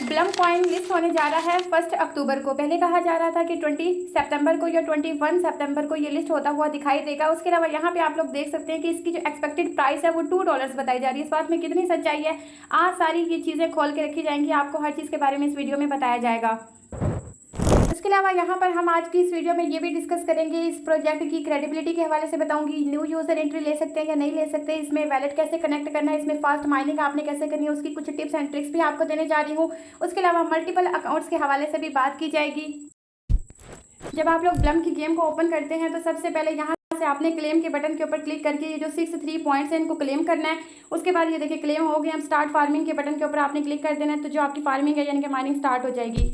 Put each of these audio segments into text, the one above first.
Blum coin list होने जा रहा है 1 अक्टूबर को। पहले कहा जा रहा था कि 20 सितंबर को या 21 सितंबर को ये लिस्ट होता हुआ दिखाई देगा। उसके अलावा यहाँ पे आप लोग देख सकते हैं कि इसकी जो एक्सपेक्टेड प्राइस है वो $2 बताई जा रही है। इस बात में कितनी सच्चाई है, आज सारी ये चीज़ें खोल के रखी जाएंगी, आपको हर चीज़ के बारे में इस वीडियो में बताया जाएगा। इसके अलावा यहाँ पर हम आज की इस वीडियो में ये भी डिस्कस करेंगे, इस प्रोजेक्ट की क्रेडिबिलिटी के हवाले से बताऊंगी, न्यू यूजर एंट्री ले सकते हैं या नहीं ले सकते, इसमें वैलेट कैसे कनेक्ट करना है, इसमें फास्ट माइनिंग आपने कैसे करनी है, उसकी कुछ टिप्स एंड ट्रिक्स भी आपको देने जा रही हूँ। उसके अलावा मल्टीपल अकाउंट्स के हवाले से भी बात की जाएगी। जब आप लोग ब्लम की गेम को ओपन करते हैं तो सबसे पहले यहाँ से आपने क्लेम के बटन के ऊपर क्लिक करके ये जो 6 पॉइंट्स हैं इनको क्लेम करना है। उसके बाद ये देखिए क्लेम हो गए। हम स्टार्ट फार्मिंग के बटन के ऊपर आपने क्लिक कर देना है, तो जो आपकी फार्मिंग है यानी कि माइनिंग स्टार्ट हो जाएगी।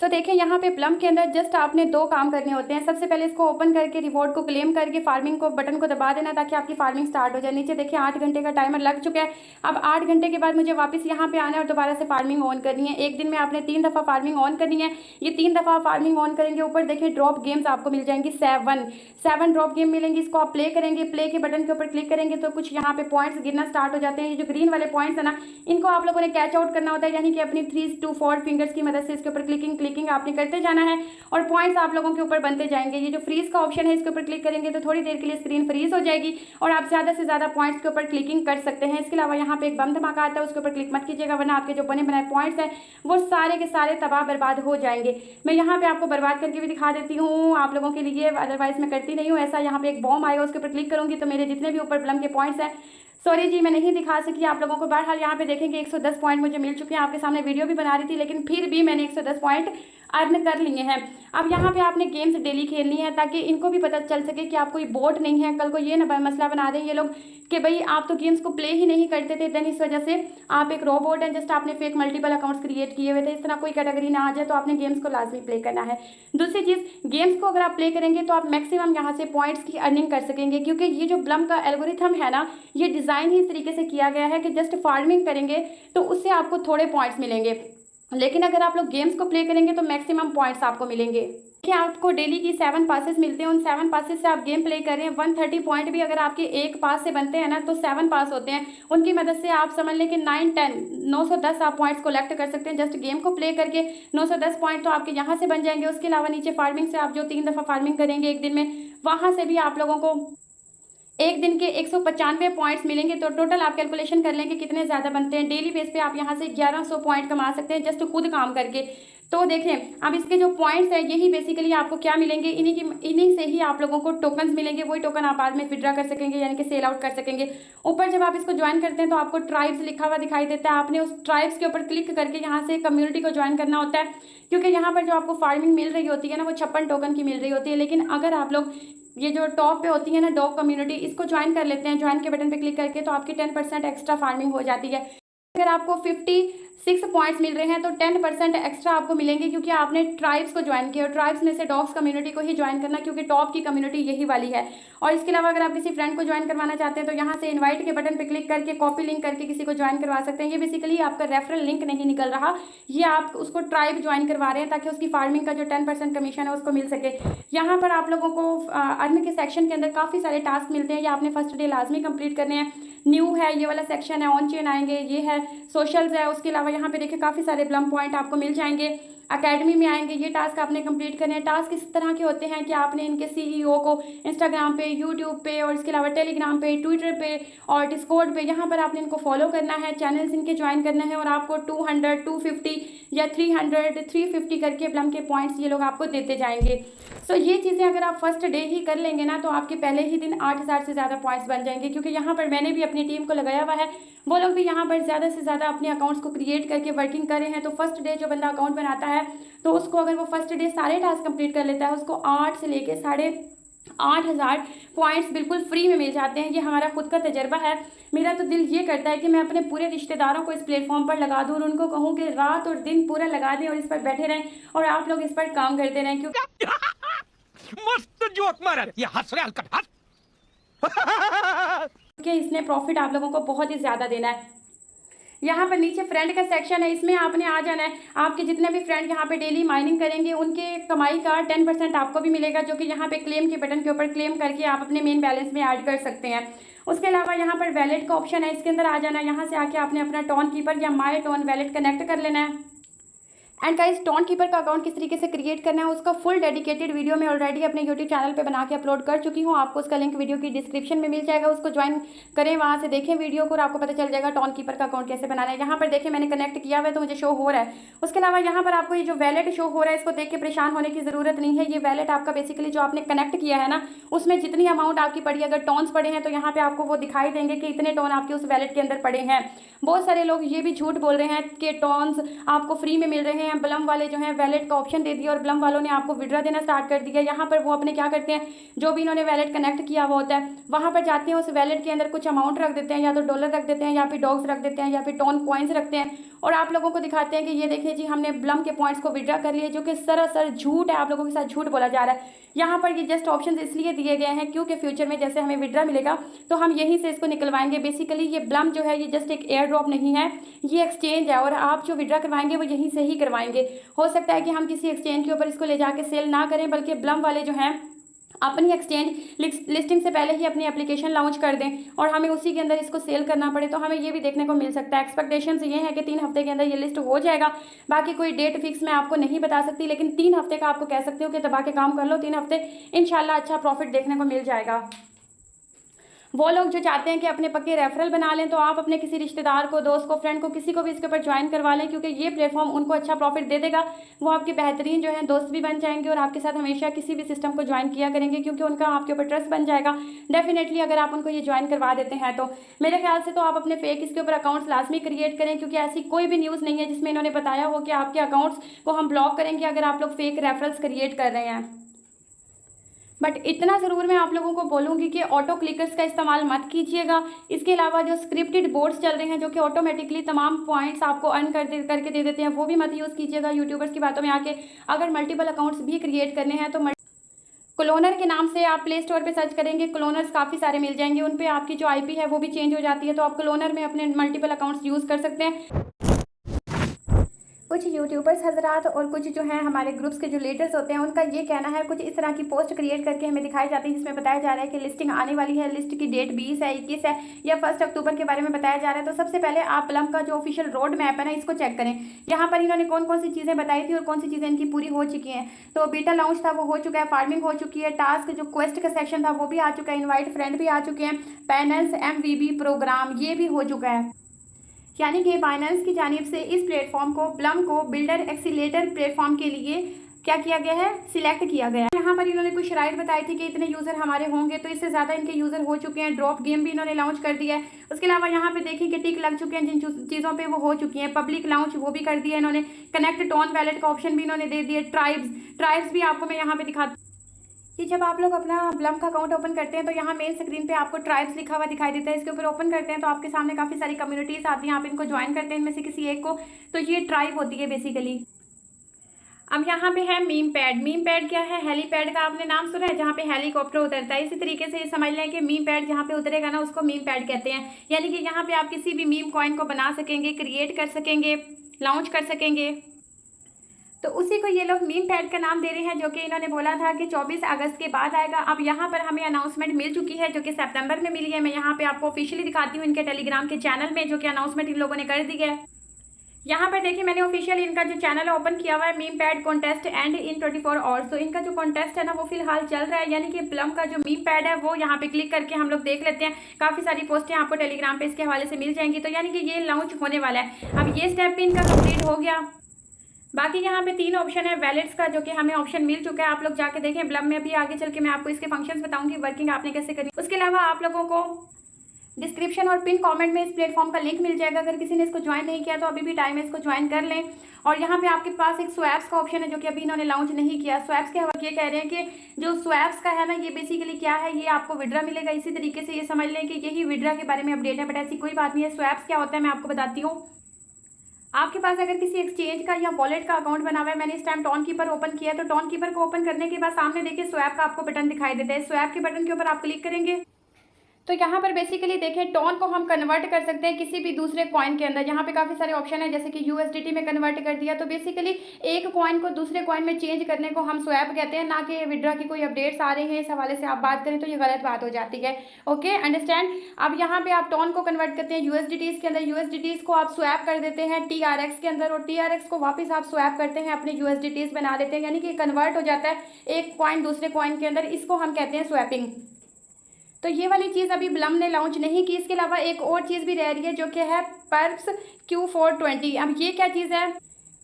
तो देखिए यहाँ पे प्लम के अंदर जस्ट आपने 2 काम करने होते हैं। सबसे पहले इसको ओपन करके रिवॉर्ड को क्लेम करके फार्मिंग को बटन को दबा देना ताकि आपकी फार्मिंग स्टार्ट हो जाए। नीचे देखिए 8 घंटे का टाइमर लग चुका है। अब 8 घंटे के बाद मुझे वापस यहाँ पे आना है और दोबारा से फार्मिंग ऑन करनी है। एक दिन में आपने 3 दफ़ा फार्मिंग ऑन करनी है। ये 3 दफ़ा फार्मिंग ऑन करेंगे, ऊपर देखिए ड्रॉप गेम्स आपको मिल जाएंगी 7 ड्रॉप गेम मिलेंगी। इसको आप प्ले करेंगे, प्ले के बटन के ऊपर क्लिक करेंगे तो कुछ यहाँ पे पॉइंट्स गिरना स्टार्ट हो जाते हैं। ये जो ग्रीन वाले पॉइंट्स है ना, इनको आप लोगों ने कैच आउट करना होता है, यानी कि अपनी 3 to 4 फिंगर्स की मदद से इसके ऊपर क्लिकिंग आपने करते जाना है और पॉइंट्स आप लोगों के ऊपर बनते जाएंगे। ये जो फ्रीज का ऑप्शन है इसके ऊपर क्लिक करेंगे तो थोड़ी देर के लिए स्क्रीन फ्रीज हो जाएगी और आप ज़्यादा से ज़्यादा पॉइंट्स के ऊपर क्लिकिंग कर सकते हैं। इसके अलावा यहाँ पे एक बम धमाका आता है, उसके ऊपर क्लिक मत कीजिएगा वरना आपके जो बने बनाए पॉइंट्स हैं वो सारे के सारे तबाह बर्बाद हो जाएंगे। मैं यहाँ पे आपको बर्बाद करके भी दिखा देती हूँ आप लोगों के लिए, अदरवाइज मैं करती नहीं हूँ ऐसा। यहाँ पे एक बॉम्ब आएगा, उसके ऊपर क्लिक करूँगी तो मेरे जितने भी ऊपर प्लम के पॉइंट्स हैं, सॉरी जी मैं नहीं दिखा सकी आप लोगों को। बहरहाल यहाँ पे देखेंगे 110 पॉइंट मुझे मिल चुके हैं। आपके सामने वीडियो भी बना रही थी लेकिन फिर भी मैंने 110 पॉइंट अर्न कर लिए हैं। अब यहाँ पे आपने गेम्स डेली खेलनी है ताकि इनको भी पता चल सके कि आप कोई बोट नहीं है। कल को ये ना मसला बना दें ये लोग कि भाई आप तो गेम्स को प्ले ही नहीं करते थे, देन इस वजह से आप एक रोबोट हैं, जस्ट आपने फेक मल्टीपल अकाउंट्स क्रिएट किए हुए थे। इस तरह कोई कैटेगरी ना आ जाए तो आपने गेम्स को लाजमी प्ले करना है। दूसरी चीज़, गेम्स को अगर आप प्ले करेंगे तो आप मैक्सिमम यहाँ से पॉइंट्स की अर्निंग कर सकेंगे, क्योंकि ये जो ब्लम का एल्गोरिथम है ना, ये डिज़ाइन ही इस तरीके से किया गया है कि जस्ट फार्मिंग करेंगे तो उससे आपको थोड़े पॉइंट्स मिलेंगे, लेकिन अगर आप लोग गेम्स को प्ले करेंगे तो मैक्सिमम पॉइंट्स आपको मिलेंगे। कि आपको डेली की 7 पासेस मिलते हैं, उन 7 पासेस से आप गेम प्ले कर रहे हैं। 130 पॉइंट भी अगर आपके एक पास से बनते हैं ना तो 7 पास होते हैं। उनकी मदद से आप समझ लें कि 9, 10, 910 आप पॉइंट्स कलेक्ट कर सकते हैं जस्ट गेम को प्ले करके। 910 पॉइंट तो आपके यहाँ से बन जाएंगे। उसके अलावा नीचे फार्मिंग से आप जो 3 दफ़ा फार्मिंग करेंगे एक दिन में, वहाँ से भी आप लोगों को एक दिन के 195 पॉइंट्स मिलेंगे। तो टोटल आप कैलकुलेशन कर लेंगे कितने ज़्यादा बनते हैं। डेली बेस पे आप यहाँ से 1100 पॉइंट कमा सकते हैं जस्ट खुद काम करके। तो देखें अब इसके जो पॉइंट्स है यही बेसिकली आपको क्या मिलेंगे, इन्हीं से ही आप लोगों को टोकन्स मिलेंगे। वही टोकन आप बाद में विड्रा कर सकेंगे यानी कि सेल आउट कर सकेंगे। ऊपर जब आप इसको ज्वाइन करते हैं तो आपको ट्राइब्स लिखा हुआ दिखाई देता है। आपने उस ट्राइब्स के ऊपर क्लिक करके यहाँ से कम्युनिटी को ज्वाइन करना होता है, क्योंकि यहाँ पर जो आपको फार्मिंग मिल रही होती है ना वो 56 टोकन की मिल रही होती है। लेकिन अगर आप लोग ये जो टॉप पे होती है ना डॉग कम्युनिटी, इसको ज्वाइन कर लेते हैं ज्वाइन के बटन पे क्लिक करके, तो आपकी 10% एक्स्ट्रा फार्मिंग हो जाती है। अगर आपको 56 पॉइंट्स मिल रहे हैं तो 10% एक्स्ट्रा आपको मिलेंगे, क्योंकि आपने ट्राइब्स को ज्वाइन किया और ट्राइब्स में से डॉग्स कम्युनिटी को ही ज्वाइन करना, क्योंकि टॉप की कम्युनिटी यही वाली है। और इसके अलावा अगर आप किसी फ्रेंड को ज्वाइन करवाना चाहते हैं तो यहाँ से इनवाइट के बटन पे क्लिक करके कॉपी लिंक करके किसी को ज्वाइन करवा सकते हैं। ये बेसिकली आपका रेफरल लिंक नहीं निकल रहा, ये आप उसको ट्राइब ज्वाइन करवा रहे हैं ताकि उसकी फार्मिंग का जो 10% कमीशन है उसको मिल सके। यहाँ पर आप लोगों को अर्न के सेक्शन के अंदर काफ़ी सारे टास्क मिलते हैं। ये आपने फर्स्ट डे लाजमी कंप्लीट करने हैं। न्यू है ये वाला सेक्शन है, ऑन चेन आएंगे, ये है सोशल्स है। उसके अलावा यहाँ पे देखिए काफ़ी सारे ब्लम पॉइंट आपको मिल जाएंगे। अकेडमी में आएंगे, ये टास्क आपने कंप्लीट करने हैं। टास्क इस तरह के होते हैं कि आपने इनके सीईओ को इंस्टाग्राम पे, यूट्यूब पे और इसके अलावा टेलीग्राम पे, ट्विटर पे और डिस्कॉर्ड पे, यहाँ पर आपने इनको फॉलो करना है, चैनल्स इनके ज्वाइन करना है और आपको 200, 250 या 300, 350 करके ब्लम के पॉइंट्स ये लोग आपको देते जाएंगे। सो ये चीज़ें अगर आप फर्स्ट डे ही कर लेंगे ना तो आपके पहले ही दिन 8000 से ज़्यादा पॉइंट्स बन जाएंगे, क्योंकि यहाँ पर मैंने भी अपनी टीम को लगाया हुआ है, वो लोग भी यहाँ पर ज़्यादा से ज़्यादा अपने अकाउंट्स को क्रिएट करके वर्किंग कर रहे हैं। तो फर्स्ट डे जो बंदा अकाउंट बनाता है तो उसको अगर वो फर्स्ट डे सारे टास्क कंप्लीट कर लेता है, उसको 8 से लेके 8500 पॉइंट्स बिल्कुल फ्री में मिल जाते हैं। ये हमारा खुद का तजर्बा है। मेरा तो दिल ये करता है कि मैं अपने पूरे रिश्तेदारों को इस प्लेटफॉर्म पर लगा दूँ और उनको कहूँ कि रात और दिन पूरा लगा दें और इस पर बैठे रहें और आप लोग इस पर काम करते रहें, क्योंकि मस्त जोक मारा ये हंस रहे हल्का हंस कि इसने प्रॉफिट आप लोगों को बहुत ही ज़्यादा देना है। यहाँ पर नीचे फ्रेंड का सेक्शन है, इसमें आपने आ जाना है। आपके जितने भी फ्रेंड यहाँ पे डेली माइनिंग करेंगे उनके कमाई का 10% आपको भी मिलेगा, जो कि यहाँ पे क्लेम के बटन के ऊपर क्लेम करके आप अपने मेन बैलेंस में ऐड कर सकते हैं। उसके अलावा यहाँ पर वैलेट का ऑप्शन है, इसके अंदर आ जाना, यहाँ से आके आपने अपना टोन कीपर या माई टोन वैलेट कनेक्ट कर लेना है। एंड गाइस, टोन कीपर का अकाउंट किस तरीके से क्रिएट करना है उसका फुल डेडिकेटेड वीडियो मैं ऑलरेडी अपने यूट्यूब चैनल पे बना के अपलोड कर चुकी हूँ। आपको उसका लिंक वीडियो की डिस्क्रिप्शन में मिल जाएगा, उसको ज्वाइन करें, वहाँ से देखें वीडियो को और आपको पता चल जाएगा टोन कीपर का अकाउंट कैसे बनाना है। यहाँ पर देखें मैंने कनेक्ट किया हुआ है तो मुझे शो हो रहा है। उसके अलावा यहाँ पर आपको ये जो वैलेट शो हो रहा है इसको देख के परेशान होने की ज़रूरत नहीं है। ये वैलेट आपका बेसिकली जो आपने कनेक्ट किया है ना, उसमें जितनी अमाउंट आपकी पड़ी, अगर टोन्स पड़े हैं तो यहाँ पे आपको वो दिखाई देंगे कि इतने टोन आपके उस वैलेट के अंदर पड़े हैं। बहुत सारे लोग ये भी झूठ बोल रहे हैं कि टोन्स आपको फ्री में मिल रहे हैं। ब्लम वाले जो हैं वैलेट का ऑप्शन दे दिया और ब्लम वालों ने आपको विड्रा देना स्टार्ट कर दिया। यहाँ पर वो अपने क्या करते हैं, जो भी इन्होंने वैलेट कनेक्ट किया हुआ होता है वहाँ पर जाते हैं, उस वैलेट के अंदर कुछ अमाउंट रख देते हैं, या तो डॉलर रख देते हैं या फिर डॉग्स रख देते हैं या फिर टोन पॉइंट्स रखते हैं, और आप लोगों को दिखाते हैं कि ये देखिए जी हमने ब्लम के पॉइंट्स को विड्रा कर लिए, जो कि सरासर झूठ है। आप लोगों के साथ झूठ बोला जा रहा है। यहाँ पर ये जस्ट ऑप्शंस इसलिए दिए गए हैं क्योंकि फ्यूचर में जैसे हमें विड्रा मिलेगा तो हम यहीं से इसको निकलवाएंगे। बेसिकली ये ब्लम जो है ये जस्ट एक एयर ड्रॉप नहीं है, ये एक्सचेंज है, और आप जो विड्रा करवाएंगे वो यहीं से ही करवाएंगे। हो सकता है कि हम किसी एक्सचेंज के ऊपर इसको ले जाके सेल ना करें, बल्कि ब्लम वाले जो हैं अपनी एक्सचेंज लिस्टिंग से पहले ही अपनी एप्लीकेशन लॉन्च कर दें और हमें उसी के अंदर इसको सेल करना पड़े, तो हमें ये भी देखने को मिल सकता है। एक्सपेक्टेशंस ये है कि 3 हफ्ते के अंदर ये लिस्ट हो जाएगा। बाकी कोई डेट फिक्स मैं आपको नहीं बता सकती, लेकिन 3 हफ्ते का आपको कह सकती हूँ कि दबा के काम कर लो, 3 हफ्ते इंशाल्लाह अच्छा प्रॉफिट देखने को मिल जाएगा। वो लोग जो चाहते हैं कि अपने पक्के रेफरल बना लें, तो आप अपने किसी रिश्तेदार को, दोस्त को, फ्रेंड को, किसी को भी इसके ऊपर ज्वाइन करवा लें, क्योंकि ये प्लेटफॉर्म उनको अच्छा प्रॉफिट दे देगा। वो आपके बेहतरीन जो है दोस्त भी बन जाएंगे और आपके साथ हमेशा किसी भी सिस्टम को ज्वाइन किया करेंगे, क्योंकि उनका आपके ऊपर ट्रस्ट बन जाएगा डेफिनेटली अगर आप उनको ये ज्वाइन करवा देते हैं। तो मेरे ख्याल से तो आप अपने फेक इसके ऊपर अकाउंट्स लाजमी क्रिएट करें, क्योंकि ऐसी कोई भी न्यूज़ नहीं है जिसमें इन्होंने बताया हो कि आपके अकाउंट्स को हम ब्लॉक करेंगे अगर आप लोग फेक रेफरल्स क्रिएट कर रहे हैं। बट इतना ज़रूर मैं आप लोगों को बोलूँगी कि ऑटो क्लिकर्स का इस्तेमाल मत कीजिएगा। इसके अलावा जो स्क्रिप्टेड बोर्ड्स चल रहे हैं जो कि ऑटोमेटिकली तमाम पॉइंट्स आपको अर्न करके दे देते हैं, वो भी मत यूज़ कीजिएगा यूट्यूबर्स की बातों में आके। अगर मल्टीपल अकाउंट्स भी क्रिएट करने हैं तो क्लोनर के नाम से आप प्ले स्टोर पे सर्च करेंगे, क्लोनर्स काफ़ी सारे मिल जाएंगे, उन पे आपकी जो IP है वो भी चेंज हो जाती है, तो आप क्लोनर में अपने मल्टीपल अकाउंट्स यूज़ कर सकते हैं। कुछ यूट्यूबर्स हजरात और कुछ जो हैं हमारे ग्रुप्स के जो लीडर्स होते हैं उनका ये कहना है, कुछ इस तरह की पोस्ट क्रिएट करके हमें दिखाई जाती है जिसमें बताया जा रहा है कि लिस्टिंग आने वाली है, लिस्ट की डेट 20 है, 21 है या 1 अक्टूबर के बारे में बताया जा रहा है। तो सबसे पहले आप ब्लम का जो ऑफिशियल रोड मैप है ना, इसको चेक करें। यहाँ पर इन्होंने कौन कौन सी चीज़ें बताई थी और कौन सी चीज़ें इनकी पूरी हो चुकी हैं। तो बीटा लॉन्च था वो हो चुका है, फार्मिंग हो चुकी है, टास्क जो क्वेस्ट का सेक्शन था वो भी आ चुका है, इन्वाइट फ्रेंड भी आ चुके हैं, पैनल्स MVB प्रोग्राम ये भी हो चुका है। यानी कि बाइनेंस की जानिब से इस प्लेटफॉर्म को, ब्लम को बिल्डर एक्सीलेटर प्लेटफॉर्म के लिए क्या किया गया है, सिलेक्ट किया गया है। यहाँ पर इन्होंने कुछ शराइत बताई थी कि इतने यूज़र हमारे होंगे, तो इससे ज़्यादा इनके यूज़र हो चुके हैं। ड्रॉप गेम भी इन्होंने लॉन्च कर दिया है। उसके अलावा यहाँ पे देखिए कि टिक लग चुके हैं जिन चीज़ों पे वो हो चुकी हैं। पब्लिक लॉन्च वो भी कर दिया इन्होंने, कनेक्ट टोन वैलेट का ऑप्शन भी इन्होंने दे दिया। ट्राइब्स भी आपको मैं यहाँ पे दिखाती कि जब आप लोग अपना ब्लम का अकाउंट ओपन करते हैं तो यहाँ मेन स्क्रीन पे आपको ट्राइब्स लिखा हुआ दिखाई देता है। इसके ऊपर ओपन करते हैं तो आपके सामने काफ़ी सारी कम्युनिटीज़ आती हैं, आप इनको ज्वाइन करते हैं इनमें से किसी एक को, तो ये ट्राइब होती है बेसिकली। अब यहाँ पे है मीम पैड। मीम पैड क्या है, हेलीपैड का आपने नाम सुना है, जहाँ पे हेलीकॉप्टर उतरता है। इसी तरीके से ये समझ लें कि मीम पैड जहाँ पे उतरेगा ना उसको मीम पैड कहते हैं। यानी कि यहाँ पे आप किसी भी मीम कॉइन को बना सकेंगे, क्रिएट कर सकेंगे, लॉन्च कर सकेंगे। तो उसी को ये लोग मीम पैड का नाम दे रहे हैं, जो कि इन्होंने बोला था कि 24 अगस्त के बाद आएगा। अब यहाँ पर हमें अनाउंसमेंट मिल चुकी है जो कि सितंबर में मिली है। मैं यहाँ पे आपको ऑफिशियली दिखाती हूँ इनके टेलीग्राम के चैनल में, जो कि अनाउंसमेंट इन लोगों ने कर दी है। यहाँ पर देखिए मैंने ऑफिशियल इनका जो चैनल है ओपन किया हुआ है, meme pad contest and in 24 hours. तो इनका जो कॉन्टेस्ट है ना वो फिलहाल चल रहा है, यानी कि ब्लम का जो मीम पैड है वो यहाँ पे क्लिक करके हम लोग देख लेते हैं। काफ़ी सारी पोस्टें आपको टेलीग्राम पे इसके हवाले से मिल जाएंगी। तो यानी कि ये लॉन्च होने वाला है। अब ये स्टेप भी इनका कंप्लीट हो गया। बाकी यहाँ पे 3 ऑप्शन है वैलेट्स का, जो कि हमें ऑप्शन मिल चुका है। आप लोग जाके देखें ब्लम में भी, आगे चल के मैं आपको इसके फंक्शंस बताऊंगी, वर्किंग आपने कैसे करी। उसके अलावा आप लोगों को डिस्क्रिप्शन और पिन कमेंट में इस प्लेटफॉर्म का लिंक मिल जाएगा। अगर किसी ने इसको ज्वाइन नहीं किया तो अभी भी टाइम है, इसको ज्वाइन कर लें। और यहाँ पे आपके पास एक स्वैप्स का ऑप्शन है जो कि अभी इन्होंने लॉन्च नहीं किया। स्वैप्स के हवाले ये कह रहे हैं कि जो स्वैप्स का है ना, ये बेसिकली क्या है, ये आपको विड्रा मिलेगा। इसी तरीके से ये समझ लें कि यही विड्रा के बारे में अपडेट है, बट ऐसी कोई बात नहीं है। स्वैप्स क्या होता है मैं आपको बताती हूँ। आपके पास अगर किसी एक्सचेंज का या वॉलेट का अकाउंट बना हुआ है, मैंने इस टाइम टोन कीपर ओपन किया है, तो टोन कीपर को ओपन करने के बाद सामने देखिए स्वैप का आपको बटन दिखाई देता है। स्वैप के बटन के ऊपर आप क्लिक करेंगे तो यहाँ पर बेसिकली देखें टोन को हम कन्वर्ट कर सकते हैं किसी भी दूसरे कॉइन के अंदर। यहाँ पे काफ़ी सारे ऑप्शन है, जैसे कि यूएसडीटी में कन्वर्ट कर दिया। तो बेसिकली एक कॉइन को दूसरे कॉइन में चेंज करने को हम स्वैप कहते हैं, ना कि विड्रॉ की कोई अपडेट्स आ रही हैं इस हवाले से आप बात करें तो ये गलत बात हो जाती है। Okay, understand. अब यहाँ पे आप टोन को कन्वर्ट करते हैं यूएसडीटीज के अंदर, यूएसडीटीज को आप स्वैप कर देते हैं टीआरएक्स के अंदर, और टीआरएक्स को वापस आप स्वैप करते हैं अपने यूएसडीटीज बना देते हैं, यानी कि कन्वर्ट हो जाता है एक कॉइन दूसरे कॉइन के अंदर। इसको हम कहते हैं स्वैपिंग। तो ये वाली चीज़ अभी ब्लम ने लॉन्च नहीं की। इसके अलावा एक और चीज़ भी रह रही है जो कि है पर्प्स Q420। अब ये क्या चीज़ है?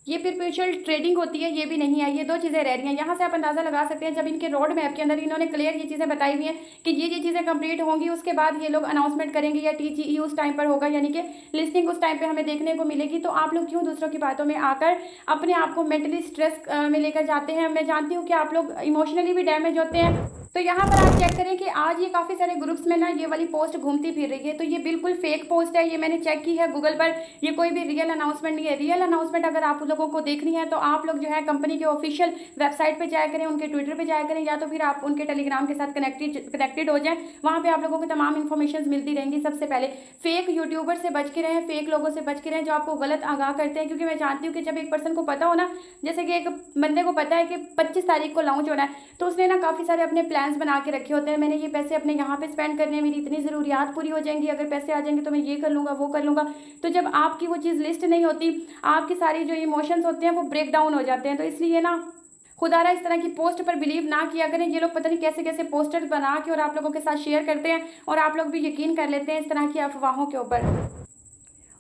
ये परपेचुअल ट्रेडिंग होती है, ये भी नहीं है। ये दो चीज़ें रह रही हैं। यहाँ से आप अंदाज़ा लगा सकते हैं, जब इनके रोड मैप के अंदर इन्होंने क्लियर ये चीज़ें बताई हुई हैं कि ये चीज़ें कंप्लीट होंगी, उसके बाद ये लोग अनाउंसमेंट करेंगे या टीजीई उस टाइम पर होगा, यानी कि लिस्टिंग उस टाइम पे हमें देखने को मिलेगी। तो आप लोग क्यों दूसरों की बातों में आकर अपने आप को मेंटली स्ट्रेस में लेकर जाते हैं? मैं जानती हूँ कि आप लोग इमोशनली भी डैमेज होते हैं। तो यहाँ पर आप चेक करें कि आज ये काफ़ी सारे ग्रुप्स में ना ये वाली पोस्ट घूमती फिर रही है। तो ये बिल्कुल फेक पोस्ट है, ये मैंने चेक की है गूगल पर। ये कोई भी रियल अनाउंसमेंट नहीं है। रियल अनाउंसमेंट अगर आप लोगों को देखनी है तो आप लोग जो है कंपनी के ऑफिशियल वेबसाइट पे जाया करें, उनके ट्विटर पे जाया करें, या तो फिर आप उनके टेलीग्राम के साथ कनेक्टेड हो जाएं। वहाँ पे आप लोगों को तमाम इन्फॉर्मेशन मिलती रहेंगी। सबसे पहले फेक यूट्यूबर से बच के रहें, फेक लोगों से बच के रहें जो आपको गलत आगाह करते हैं। क्योंकि मैं जानती हूँ कि जब एक पर्सन को पता हो ना, जैसे कि एक बंदे को पता है कि 25 तारीख को लॉन्च होना है, तो उसने ना काफ़ी सारे अपने प्लान्स बना के रखे होते हैं। मैंने ये पैसे अपने यहाँ पे स्पेंड करने हैं, मेरी इतनी ज़रूरियात पूरी हो जाएंगी, अगर पैसे आ जाएंगे तो मैं ये कर लूँगा, वो कर लूँगा। तो जब आपकी वो चीज़ लिस्ट नहीं होती, आपकी सारी जो इमोशंस होते हैं वो ब्रेक डाउन हो जाते हैं। तो इसलिए ना खुदारा इस तरह की पोस्ट पर बिलीव ना किया करें। ये लोग पता नहीं कैसे कैसे पोस्टर बना के और आप लोगों के साथ शेयर करते हैं, और आप लोग भी यकीन कर लेते हैं इस तरह की अफवाहों के ऊपर।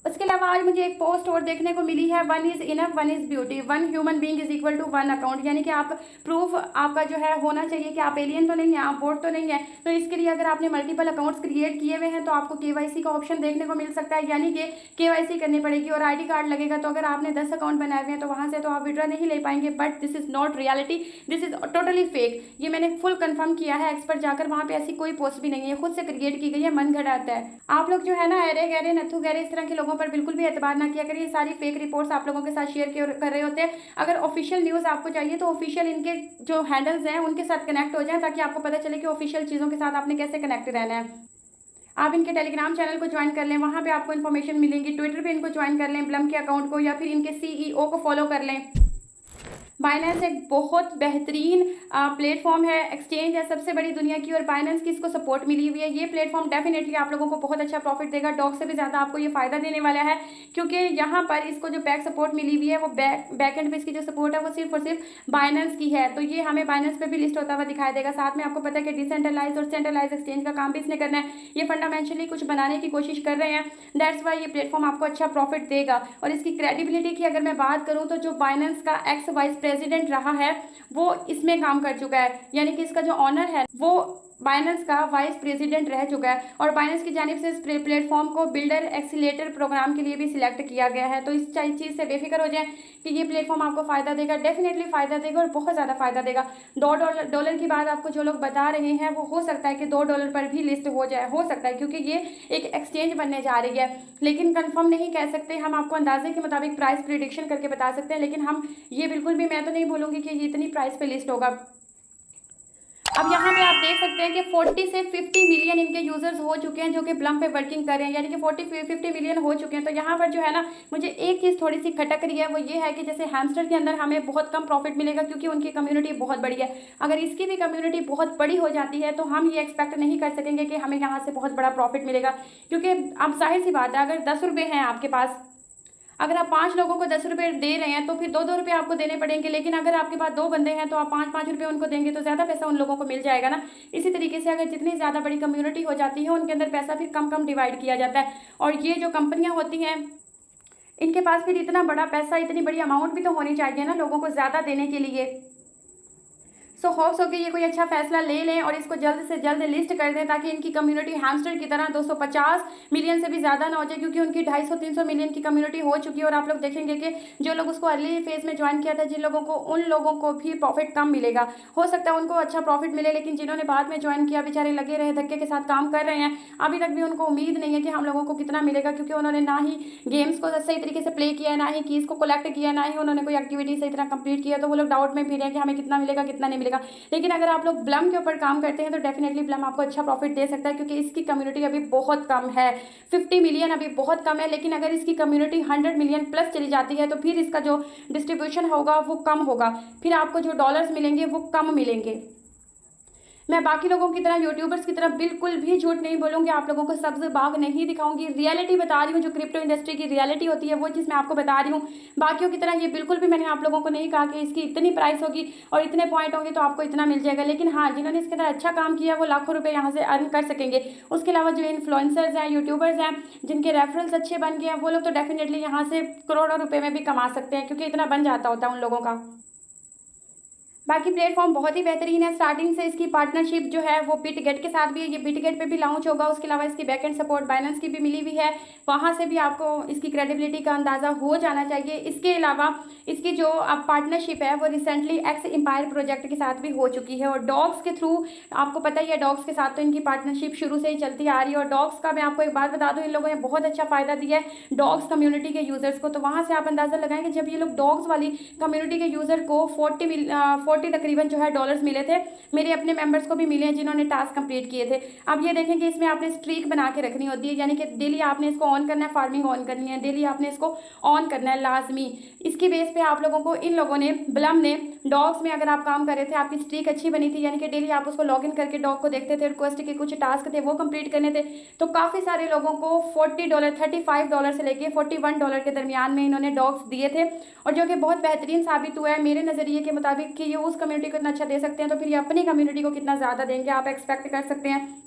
उसके अलावा आज मुझे एक पोस्ट और देखने को मिली है, 1 is enough 1 is beauty, 1 human being is equal to 1 account. यानी कि आप प्रूफ आपका जो है होना चाहिए कि आप एलियन तो नहीं है, आप बोट तो नहीं है। तो इसके लिए अगर आपने मल्टीपल अकाउंट्स क्रिएट किए हुए हैं तो आपको केवाईसी का ऑप्शन देखने को मिल सकता है, यानी कि केवाईसी करनी पड़ेगी और आईडी कार्ड लगेगा। तो अगर आपने 10 अकाउंट बनाए हुए हैं तो वहाँ से तो आप विड्रॉ नहीं ले पाएंगे। But this is not reality, this is totally fake. ये मैंने फुल कंफर्म किया है एक्सपर्ट जाकर, वहाँ पे ऐसी कोई पोस्ट भी नहीं है, खुद से क्रिएट की गई है, मन घड़ाता है। आप लोग जो है ना अरे गहरे नथु गहरे इस तरह के लोगों पर बिल्कुल भी एतबार ना किया करिए। सारी फेक रिपोर्ट्स आप लोगों के साथ शेयर कर रहे होते हैं। अगर ऑफिशियल न्यूज़ आपको चाहिए तो ऑफिशियल इनके जो हैंडल्स हैं उनके साथ कनेक्ट हो जाए, ताकि आपको पता चले कि ऑफिशियल चीज़ों के साथ आपने कैसे कनेक्ट रहना है। आप इनके टेलीग्राम चैनल को ज्वाइन कर लें, वहाँ पे आपको इन्फॉर्मेशन मिलेंगी। ट्विटर पे इनको ज्वाइन कर लें, ब्लम के अकाउंट को, या फिर इनके CEO को फॉलो कर लें। बाइनेंस एक बहुत बेहतरीन प्लेटफॉर्म है, एक्सचेंज है, सबसे बड़ी दुनिया की, और बाइनेंस की इसको सपोर्ट मिली हुई है। ये प्लेटफॉर्म डेफिनेटली आप लोगों को बहुत अच्छा प्रॉफिट देगा। डॉग से भी ज़्यादा आपको ये फ़ायदा देने वाला है, क्योंकि यहाँ पर इसको जो बैक सपोर्ट मिली हुई है वो बैक एंड पे इसकी जो सपोर्ट है वो सिर्फ और सिर्फ बाइनेंस की है। तो ये हमें बाइनेंस पे भी लिस्ट होता हुआ दिखाई देगा। साथ में आपको पता है कि डिसेंट्रलाइज और सेंट्रलाइज एक्सचेंज का काम भी इसने करना है। ये फंडामेंटली कुछ बनाने की कोशिश कर रहे हैं, दैट्स वाई ये प्लेटफॉर्म आपको अच्छा प्रॉफिट देगा। और इसकी क्रेडिबिलिटी की अगर मैं बात करूँ तो जो बाइनेंस का एक्स वाइस प्रेसिडेंट रहा है वो इसमें काम कर चुका है, यानी कि इसका जो ऑनर है वो बाइनेंस का वाइस प्रेसिडेंट रह चुका है। और बाइनेंस की जानिब से इस प्लेटफॉर्म को बिल्डर एक्सीलेटर प्रोग्राम के लिए भी सिलेक्ट किया गया है। तो इस चीज़ से बेफिक्र हो जाए कि ये प्लेटफॉर्म आपको फ़ायदा देगा, डेफिनेटली फ़ायदा देगा और बहुत ज़्यादा फ़ायदा देगा। $2 की बात आपको जो लोग बता रहे हैं वो हो सकता है कि $2 पर भी लिस्ट हो जाए, हो सकता है, क्योंकि ये एक एक्सचेंज बनने जा रही है। लेकिन कंफर्म नहीं कह सकते, हम आपको अंदाजे के मुताबिक प्राइस प्रिडिक्शन करके बता सकते हैं, लेकिन हम ये बिल्कुल भी, मैं तो नहीं बोलूँगी कि ये इतनी प्राइस पे लिस्ट होगा। अब यहाँ पे आप देख सकते हैं कि 40 से 50 मिलियन इनके यूज़र्स हो चुके हैं जो कि ब्लम पे वर्किंग कर रहे हैं, यानी कि 40-50 मिलियन हो चुके हैं। तो यहाँ पर जो है ना मुझे एक चीज़ थोड़ी सी खटक रही है, वो ये है कि जैसे हैमस्टर के अंदर हमें बहुत कम प्रॉफिट मिलेगा क्योंकि उनकी कम्युनिटी बहुत बड़ी है। अगर इसकी भी कम्युनिटी बहुत बड़ी हो जाती है तो हम ये एक्सपेक्ट नहीं कर सकेंगे कि हमें यहाँ से बहुत बड़ा प्रॉफिट मिलेगा, क्योंकि अब जाहिर सी बात है, अगर 10 रुपये हैं आपके पास, अगर आप 5 लोगों को 10 रुपये दे रहे हैं तो फिर 2-2 रुपये आपको देने पड़ेंगे। लेकिन अगर आपके पास 2 बंदे हैं तो आप 5-5 रुपये उनको देंगे तो ज़्यादा पैसा उन लोगों को मिल जाएगा ना। इसी तरीके से अगर जितनी ज़्यादा बड़ी कम्युनिटी हो जाती है उनके अंदर पैसा फिर कम कम डिवाइड किया जाता है। और ये जो कंपनियाँ होती हैं इनके पास फिर इतना बड़ा पैसा, इतनी बड़ी अमाउंट भी तो होनी चाहिए ना लोगों को ज़्यादा देने के लिए। सो होप्स हो कि ये कोई अच्छा फैसला ले लें और इसको जल्द से जल्द लिस्ट कर दें, ताकि इनकी कम्युनिटी हैमस्टर की तरह 250 मिलियन से भी ज़्यादा ना हो जाए, क्योंकि उनकी 250-300 मिलियन की कम्युनिटी हो चुकी है। और आप लोग देखेंगे कि जो लोग उसको अर्ली फेज में ज्वाइन किया था, जिन लोगों को, उन लोगों को भी प्रॉफिट कम मिलेगा। हो सकता है उनको अच्छा प्रॉफिट मिले, लेकिन जिन्होंने बाद में ज्वाइन किया बेचारे लगे रहे, धक्के के साथ काम कर रहे हैं, अभी तक भी उनको उम्मीद नहीं है कि हम लोगों को कितना मिलेगा, क्योंकि उन्होंने ना ही गेम्स को सही तरीके से प्ले किया है, ना ही कीज़ को कलेक्ट किया, ना ही उन्होंने कोई एक्टिविटी सही तरह कंप्लीट किया। तो वो लोग डाउट में फिर हैं कि हमें कितना मिलेगा कितना नहीं मिलेगा। मिलेगा। लेकिन अगर आप लोग ब्लम के ऊपर काम करते हैं तो डेफिनेटली ब्लम आपको अच्छा प्रॉफिट दे सकता है, क्योंकि इसकी कम्युनिटी अभी बहुत कम है। 50 मिलियन अभी बहुत कम है, लेकिन अगर इसकी कम्युनिटी 100 मिलियन प्लस चली जाती है तो फिर इसका जो डिस्ट्रीब्यूशन होगा वो कम होगा, फिर आपको जो डॉलर्स मिलेंगे वो कम मिलेंगे। मैं बाकी लोगों की तरह यूट्यूबर्स की तरह बिल्कुल भी झूठ नहीं बोलूँगी, आप लोगों को सब्ज़ बाग नहीं दिखाऊंगी, रियलिटी बता रही हूँ, जो क्रिप्टो इंडस्ट्री की रियलिटी होती है वो चीज़ मैं आपको बता रही हूँ। बाकियों की तरह ये बिल्कुल भी मैंने आप लोगों को नहीं कहा कि इसकी इतनी प्राइस होगी और इतने पॉइंट होंगे तो आपको इतना मिल जाएगा। लेकिन हाँ, जिन्होंने इसके अंदर अच्छा काम किया वो लाखों रुपये यहाँ से अर्न कर सकेंगे। उसके अलावा जो इन्फ्लुएंसर्स हैं, यूट्यूबर्स हैं, जिनके रेफरेंस अच्छे बन गए हैं, वो लोग तो डेफिनेटली यहाँ से करोड़ों रुपये में भी कमा सकते हैं, क्योंकि इतना बन जाता होता है उन लोगों का। बाकी प्लेटफॉर्म बहुत ही बेहतरीन है। स्टार्टिंग से इसकी पार्टनरशिप जो है वो बिटगेट के साथ भी है, ये बिटगेट पे भी लॉन्च होगा। उसके अलावा इसकी बैकएंड सपोर्ट बाइनेंस की भी मिली हुई है, वहाँ से भी आपको इसकी क्रेडिबिलिटी का अंदाज़ा हो जाना चाहिए। इसके अलावा इसकी जो अब पार्टनरशिप है वो रिसेंटली एक्स एम्पायर प्रोजेक्ट के साथ भी हो चुकी है, और डॉग्स के थ्रू आपको पता ही है, डॉग्स के साथ तो इनकी पार्टनरशिप शुरू से ही चलती आ रही है। और डॉग्स का मैं आपको एक बात बता दूँ, इन लोगों ने बहुत अच्छा फ़ायदा दिया है डॉग्स कम्युनिटी के यूज़र्स को। तो वहाँ से आप अंदाज़ा लगाएं कि जब ये लोग डॉग्स वाली कम्युनिटी के यूज़र को 40 तकरीबन जो है डॉलर्स मिले थे, मेरे अपने मेंबर्स को भी मिले हैं जिन्होंने टास्क कंप्लीट किए थे। अब ये देखें कि इसमें आपने स्ट्रीक बना के रखनी होती है, यानी कि डेली आपने इसको ऑन करना है, फार्मिंग ऑन करनी है, डेली आपने इसको ऑन करना है लाजमी। इसकी बेस पे आप लोगों को, इन लोगों ने, ब्लम ने, डॉग्स में अगर आप काम कर रहे थे, आपकी स्ट्रीक अच्छी बनी थी, यानी कि डेली आप उसको लॉग इन करके डॉग को देखते थे, रिक्वेस्ट के कुछ टास्क थे वो कंप्लीट करने थे, तो काफ़ी सारे लोगों को $40, $35 से लेके $41 के दरमियान में इन्होंने डॉग्स दिए थे, और जो कि बहुत बेहतरीन साबित हुआ है मेरे नज़रिए के मुताबिक कि ये उस कम्युनिटी को इतना अच्छा दे सकते हैं, तो फिर ये अपनी कम्युनिटी को कितना ज़्यादा देंगे आप एक्सपेक्ट कर सकते हैं।